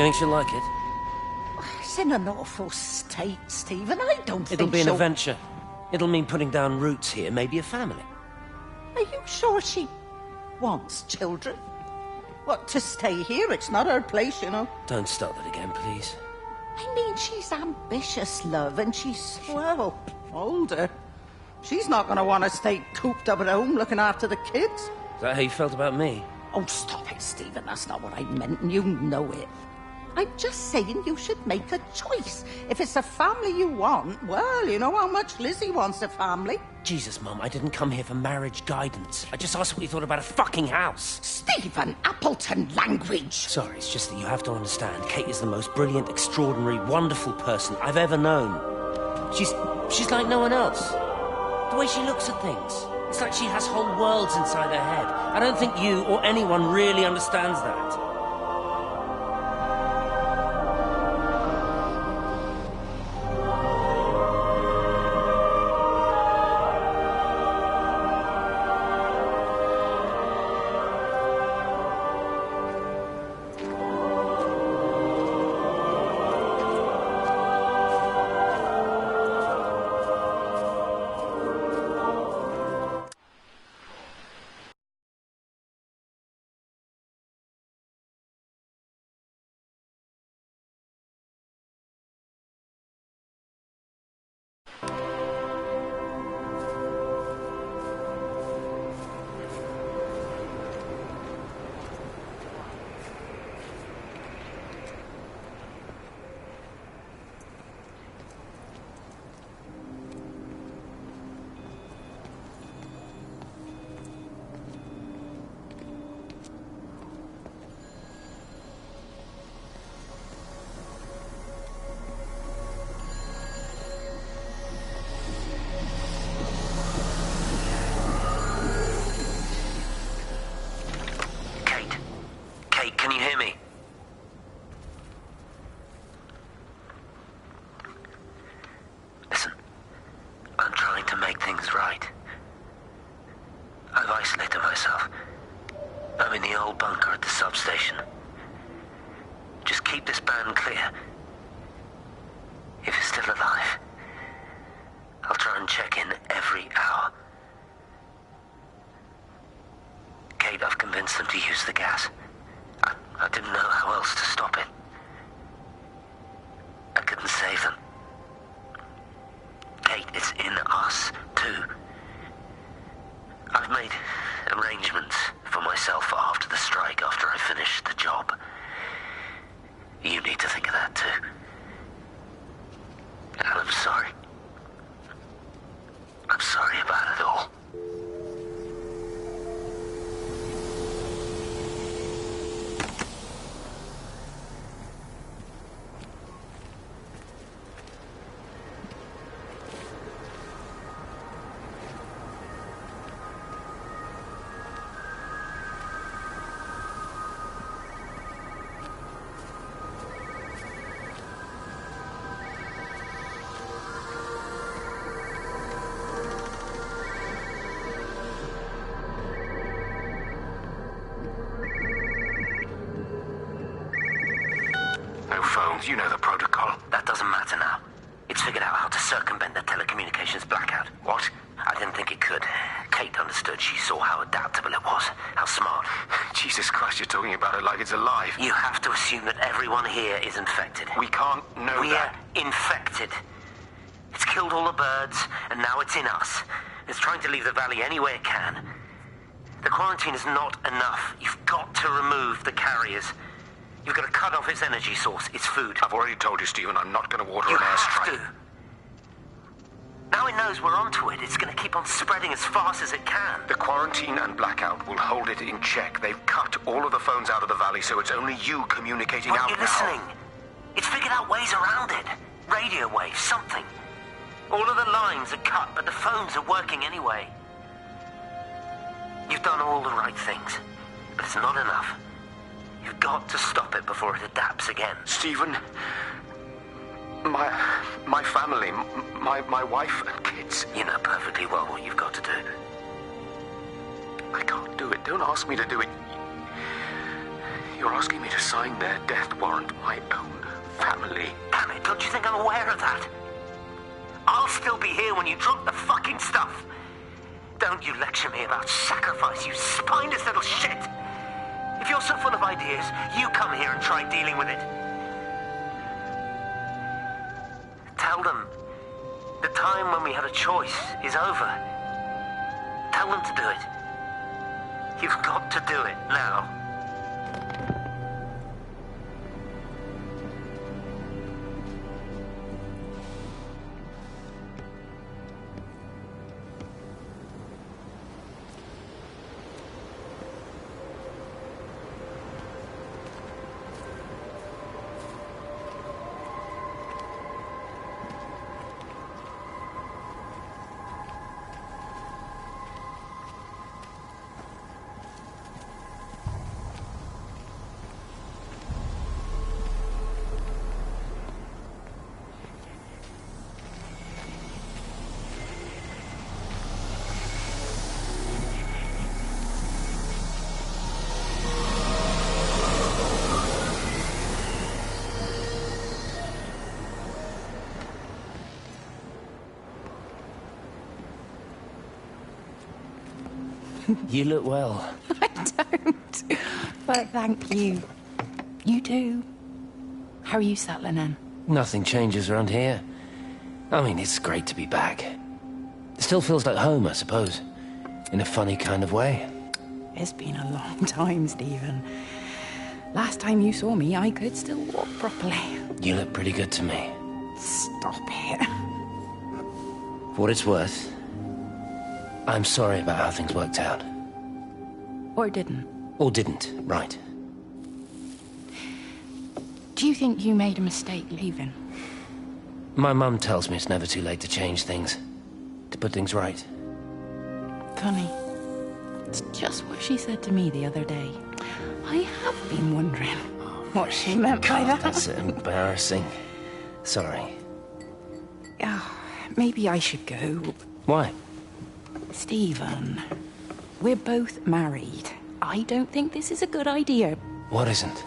think she'll like it? It's in an awful state, Stephen. I don't think It'll be an she'll... adventure. It'll mean putting down roots here, maybe a family. Are you sure she wants children? What, to stay here? It's not her place, you know. Don't start that again, please. I mean, she's ambitious, love, and she's, well, older. She's not going to want to stay cooped up at home looking after the kids. Is that how you felt about me? Oh, stop it, Stephen. That's not what I meant, and you know it. I'm just saying you should make a choice. If it's a family you want, well, you know how much Lizzie wants a family. Jesus, Mum, I didn't come here for marriage guidance. I just asked what you thought about a fucking house. Stephen Appleton language. Sorry, it's just that you have to understand. Kate is the most brilliant, extraordinary, wonderful person I've ever known. She's like no one else. The way she looks at things. It's like she has whole worlds inside her head. I don't think you or anyone really understands that. Can you hear me? Listen, I'm trying to make things right. I've isolated myself. I'm in the old bunker at the substation. Just keep this band clear. If you're still alive, I'll try and check in every hour. Kate, I've convinced them to use the gas. I didn't know how else to stop it. I couldn't save them. Kate, it's in us, too. I've made arrangements for myself after the strike, after I finish the job. You need to think of that, too. And I'm sorry. I'm sorry about it all. You know the protocol. That doesn't matter now. It's figured out how to circumvent the telecommunications blackout. What? I didn't think it could. Kate understood. She saw how adaptable it was. How smart. Jesus Christ, you're talking about it like it's alive. You have to assume that everyone here is infected. We can't know that. We're infected. It's killed all the birds, and now it's in us. It's trying to leave the valley any way it can. The quarantine is not enough. You've got to remove the carriers. You've got to cut off its energy source, its food. I've already told you, Stephen, I'm not going to order an airstrike. You have to. Now it knows we're onto it. It's going to keep on spreading as fast as it can. The quarantine and blackout will hold it in check. They've cut all of the phones out of the valley, so it's only you communicating out now. Aren't you listening? It's figured out ways around it. Radio waves, something. All of the lines are cut, but the phones are working anyway. You've done all the right things, but it's not enough. You've got to stop it before it adapts again. Stephen, my family, my wife and kids. You know perfectly well what you've got to do. I can't do it. Don't ask me to do it. You're asking me to sign their death warrant, my own family. Damn it, don't you think I'm aware of that? I'll still be here when you drop the fucking stuff. Don't you lecture me about sacrifice, you spineless little shit. If you're so full of ideas, you come here and try dealing with it. Tell them the time when we had a choice is over. Tell them to do it. You've got to do it now. You look well. I don't. But thank you. You do. How are you settling in? Nothing changes around here. I mean, it's great to be back. It still feels like home, I suppose. In a funny kind of way. It's been a long time, Stephen. Last time you saw me, I could still walk properly. You look pretty good to me. Stop it. For what it's worth, I'm sorry about how things worked out. Or didn't. Or didn't, right. Do you think you made a mistake leaving? My mum tells me it's never too late to change things. To put things right. Funny. It's just what she said to me the other day. I have been wondering what she meant by that. That's embarrassing. Sorry. Maybe I should go. Why? Stephen, we're both married. I don't think this is a good idea. What isn't?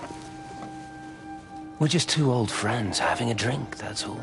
We're just two old friends having a drink, that's all.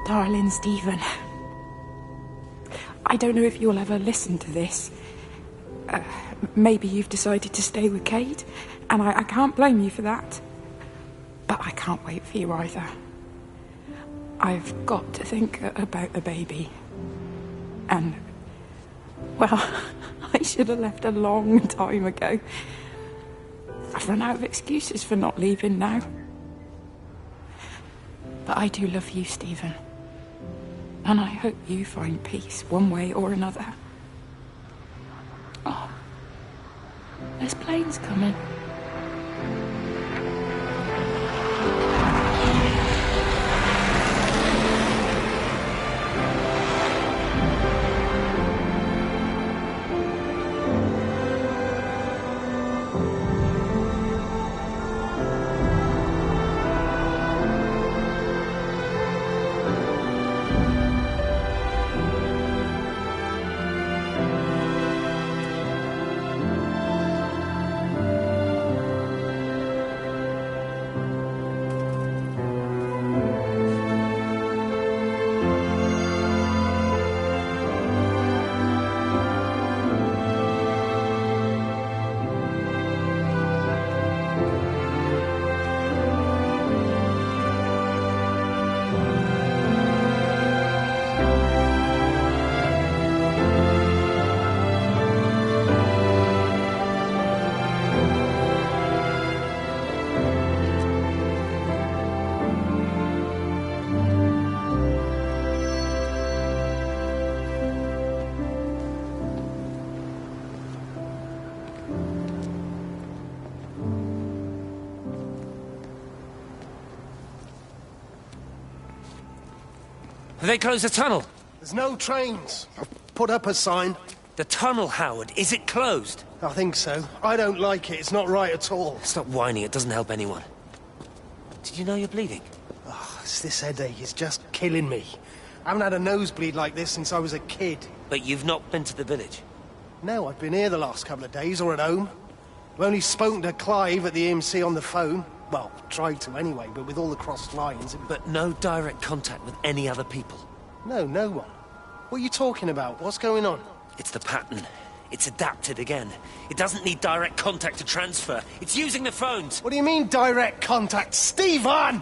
Darling Stephen, I don't know if you'll ever listen to this. Maybe you've decided to stay with Kate, and I can't blame you for that. But I can't wait for you either. I've got to think about the baby. And, well, I should have left a long time ago. I've run out of excuses for not leaving now. But I do love you, Stephen. And I hope you find peace one way or another. Oh, there's planes coming. Have they closed the tunnel? There's no trains. I've put up a sign. The tunnel, Howard, is it closed? I think so. I don't like it. It's not right at all. Stop whining, it doesn't help anyone. Did you know you're bleeding? Oh, it's this headache. It's just killing me. I haven't had a nosebleed like this since I was a kid. But you've not been to the village? No, I've been here the last couple of days, or at home. I've only spoken to Clive at the EMC on the phone. Well, tried to anyway, but with all the crossed lines... But no direct contact with any other people? No, no one. What are you talking about? What's going on? It's the pattern. It's adapted again. It doesn't need direct contact to transfer. It's using the phones. What do you mean, direct contact? Stephen!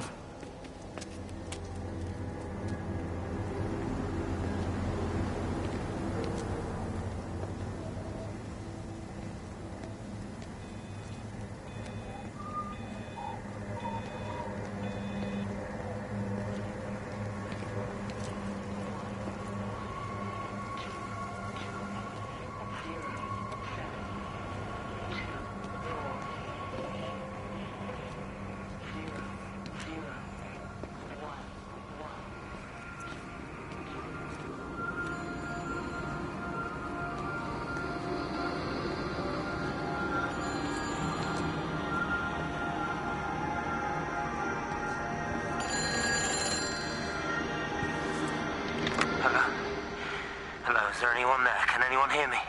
Is there anyone there? Can anyone hear me?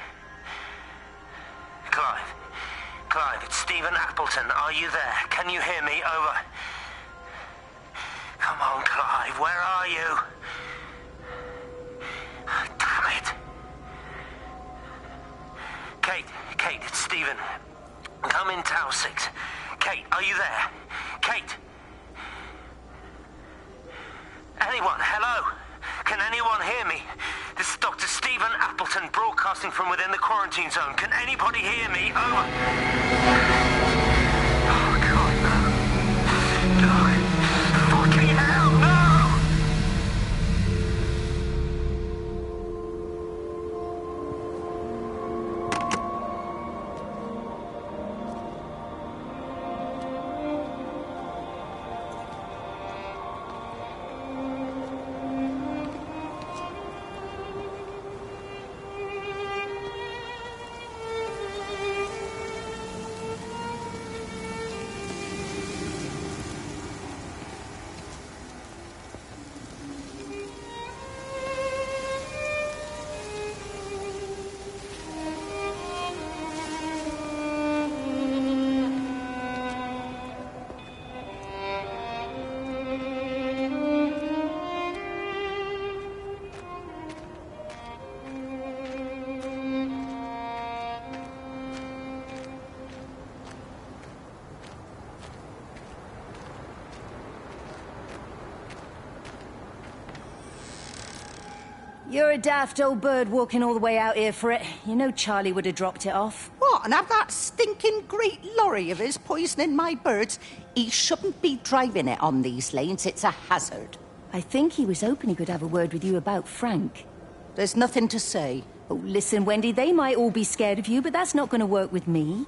Clive? Clive, it's Stephen Appleton. Are you there? Can you hear me? Over. Come on, Clive. Where are you? Damn it. Kate, it's Stephen. Come in Tower 6. Kate, are you there? Kate? Anyone? Hello? Can anyone hear me? This is Dr. Stephen Appleton broadcasting from within the quarantine zone. Can anybody hear me? Over. Oh, God, no. No. Fucking hell, no! You're a daft old bird walking all the way out here for it. You know Charlie would have dropped it off. What, and have that stinking great lorry of his poisoning my birds? He shouldn't be driving it on these lanes. It's a hazard. I think he was hoping he could have a word with you about Frank. There's nothing to say. Oh, listen, Wendy, they might all be scared of you, but that's not going to work with me.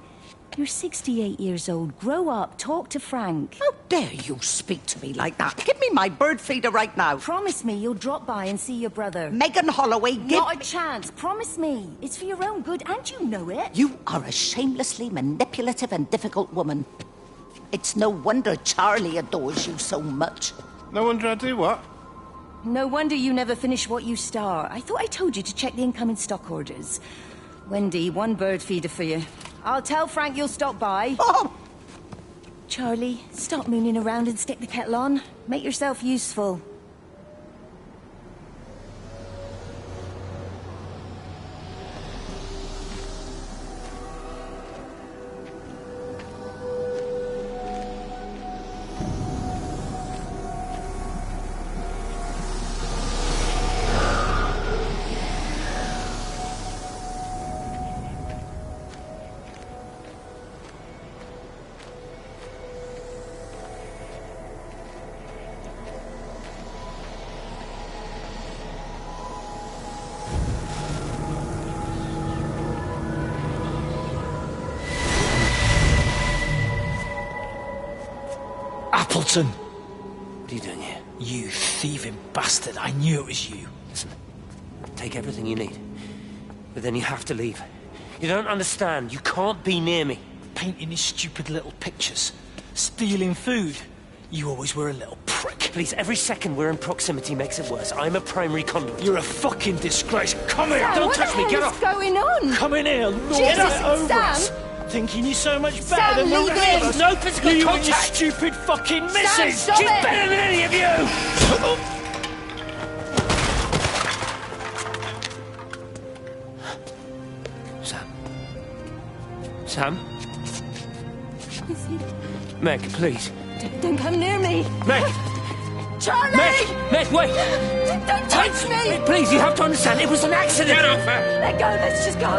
You're 68 years old. Grow up. Talk to Frank. How dare you speak to me like that? Give me my bird feeder right now. Promise me you'll drop by and see your brother. Megan Holloway, give... Not a chance. Promise me. It's for your own good, and you know it. You are a shamelessly manipulative and difficult woman. It's no wonder Charlie adores you so much. No wonder I do what? No wonder you never finish what you start. I thought I told you to check the incoming stock orders. Wendy, one bird feeder for you. I'll tell Frank you'll stop by. Oh! Charlie, stop mooning around and stick the kettle on. Make yourself useful. Appleton! What are you doing here? You thieving bastard, I knew it was you. Listen, take everything you need. But then you have to leave. You don't understand. You can't be near me. Painting these stupid little pictures. Stealing food. You always were a little prick. Please, every second we're in proximity makes it worse. I'm a primary conduit. You're a fucking disgrace. Come here! Sam, Don't touch me, get what's off! going on? Come in here, Lord, Jesus, get over Sam. us. Thinking you're so much better Sam, than the leave rest him. of us. No physical You contact. and your stupid fucking missus! stop She's it. better than any of you! Sam? Meg, please. Don't come near me. Meg! Charlie! Meg, wait! Don't touch me! Please, you have to understand, it was an accident! Get off her! Let go, let's just go.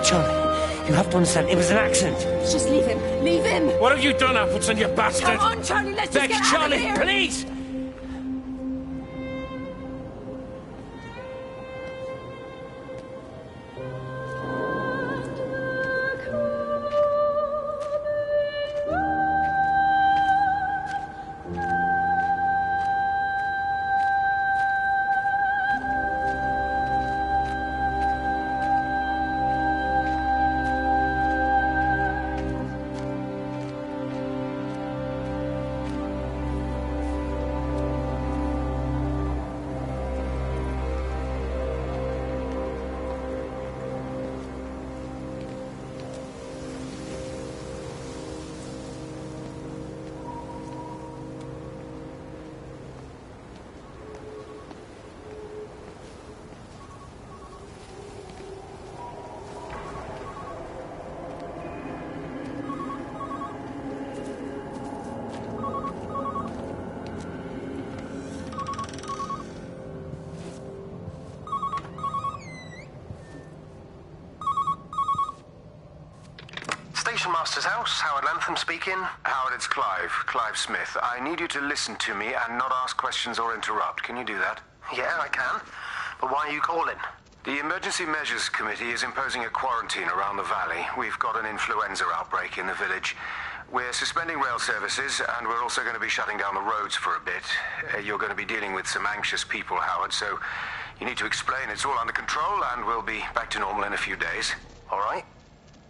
Charlie, you have to understand, it was an accident. Just leave him. Leave him. What have you done, Appleton, you bastard? Come on, Charlie, let's just Meg, get out Charlie, of here. please! Station Master's house, Howard Lantham speaking. Howard, it's Clive. Clive Smith. I need you to listen to me and not ask questions or interrupt. Can you do that? Yeah, I can. But why are you calling? The Emergency Measures Committee is imposing a quarantine around the valley. We've got an influenza outbreak in the village. We're suspending rail services, and we're also going to be shutting down the roads for a bit. You're going to be dealing with some anxious people, Howard, so you need to explain it's all under control, and we'll be back to normal in a few days. All right?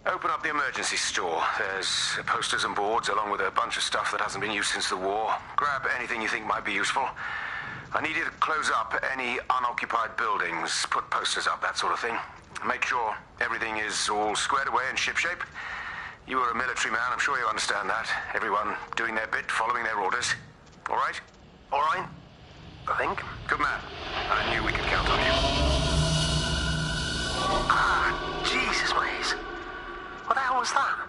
Open up the emergency store. There's posters and boards, along with a bunch of stuff that hasn't been used since the war. Grab anything you think might be useful. I need you to close up any unoccupied buildings, put posters up, that sort of thing. Make sure everything is all squared away and shipshape. You are a military man, I'm sure you understand that. Everyone doing their bit, following their orders. All right? All right, I think. Good man. I knew we could count on you. Ah, Jesus, Maze. What the hell was that?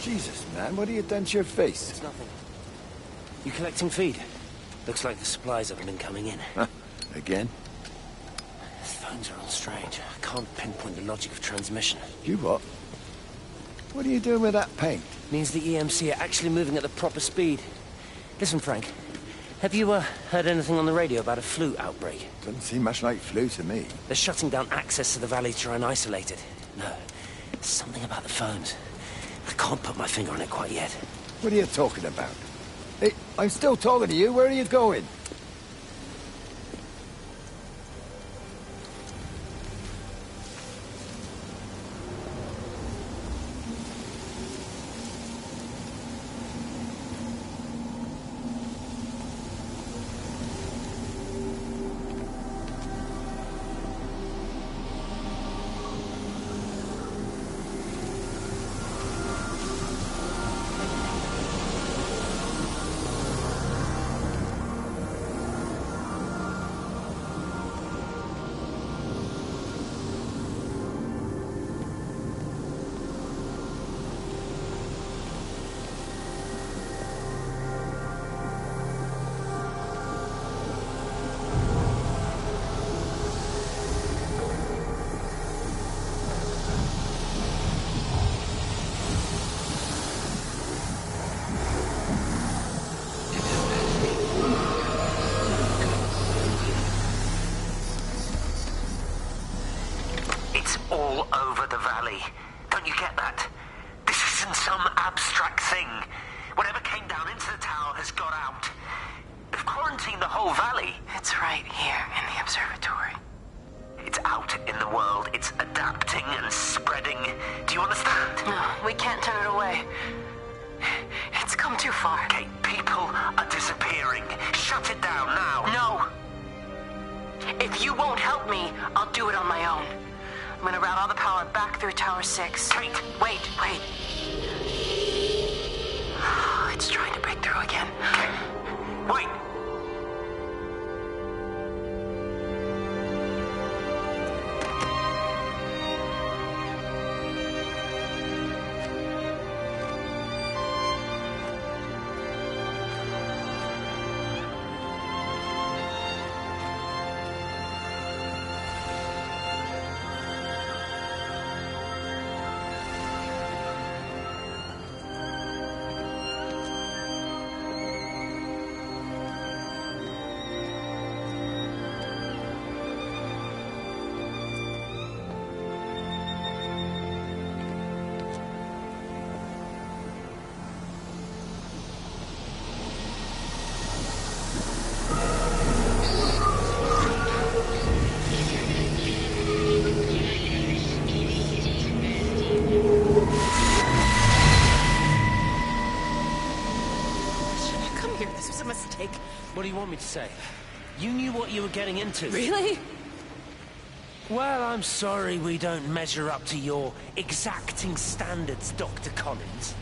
Jesus, man, what have you done to your face? It's nothing. You collecting feed? Looks like the supplies haven't been coming in. Again? These phones are all strange. I can't pinpoint the logic of transmission. You what? What are you doing with that paint? Means the EMC are actually moving at the proper speed. Listen, Frank. Have you heard anything on the radio about a flu outbreak? Doesn't seem much like flu to me. They're shutting down access to the valley to try and isolate it. No, there's something about the phones. I can't put my finger on it quite yet. What are you talking about? Hey, I'm still talking to you. Where are you going? All over the valley. Don't you get that? This isn't some abstract thing. Whatever came down into the tower has got out. They've quarantined the whole valley. It's right here in the observatory. It's out in the world. It's adapting and spreading. Do you understand? No, we can't turn it away. It's come too far. Kate, people are disappearing. Shut it down now. No. If you won't help me, I'll do it on my own. I'm gonna route all the power back through Tower 6. Kate! Wait. It's trying to break through again. Kate! Wait! What do you want me to say? You knew what you were getting into. Really? Well, I'm sorry we don't measure up to your exacting standards, Dr. Collins.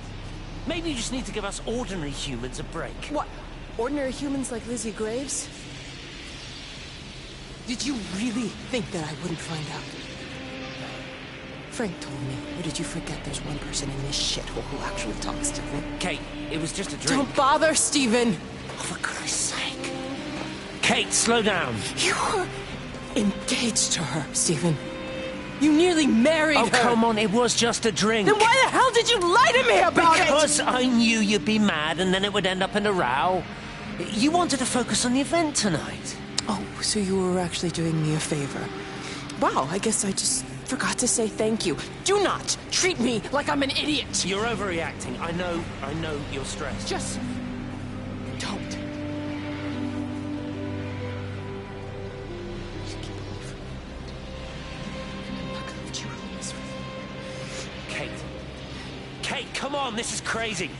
Maybe you just need to give us ordinary humans a break. What? Ordinary humans like Lizzie Graves? Did you really think that I wouldn't find out? Frank told me. Or did you forget there's one person in this shithole who actually talks to me? Kate, it was just a drink. Don't bother, Stephen! Oh, for Christ's sake. Kate, slow down. You were engaged to her, Stephen. You nearly married her. Oh, come on, it was just a drink. Then why the hell did you lie to me about it? Because I knew you'd be mad and then it would end up in a row. You wanted to focus on the event tonight. Oh, so you were actually doing me a favor. Wow, I guess I just forgot to say thank you. Do not treat me like I'm an idiot. You're overreacting. I know you're stressed. Just don't. Just keep away from me. I'm not gonna let you ruin this for me. Kate, come on, this is crazy.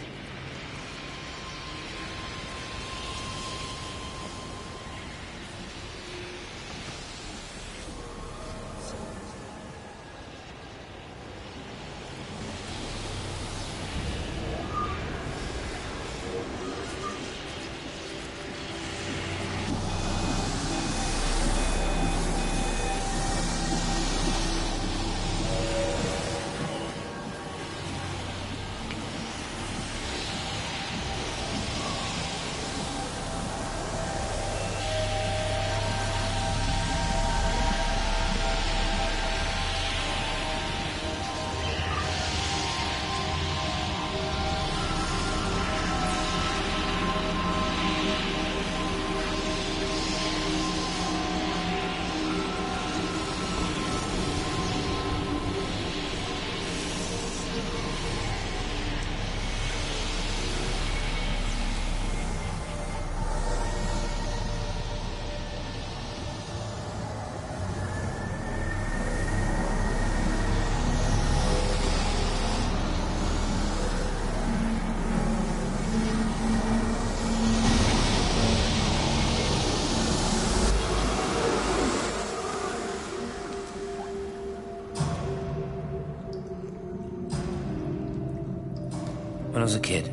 was a kid,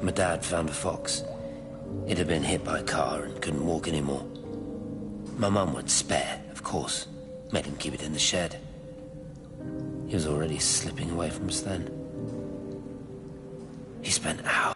my dad found a fox. It had been hit by a car and couldn't walk anymore. My mum would spare, of course. Made him keep it in the shed. He was already slipping away from us then. He spent hours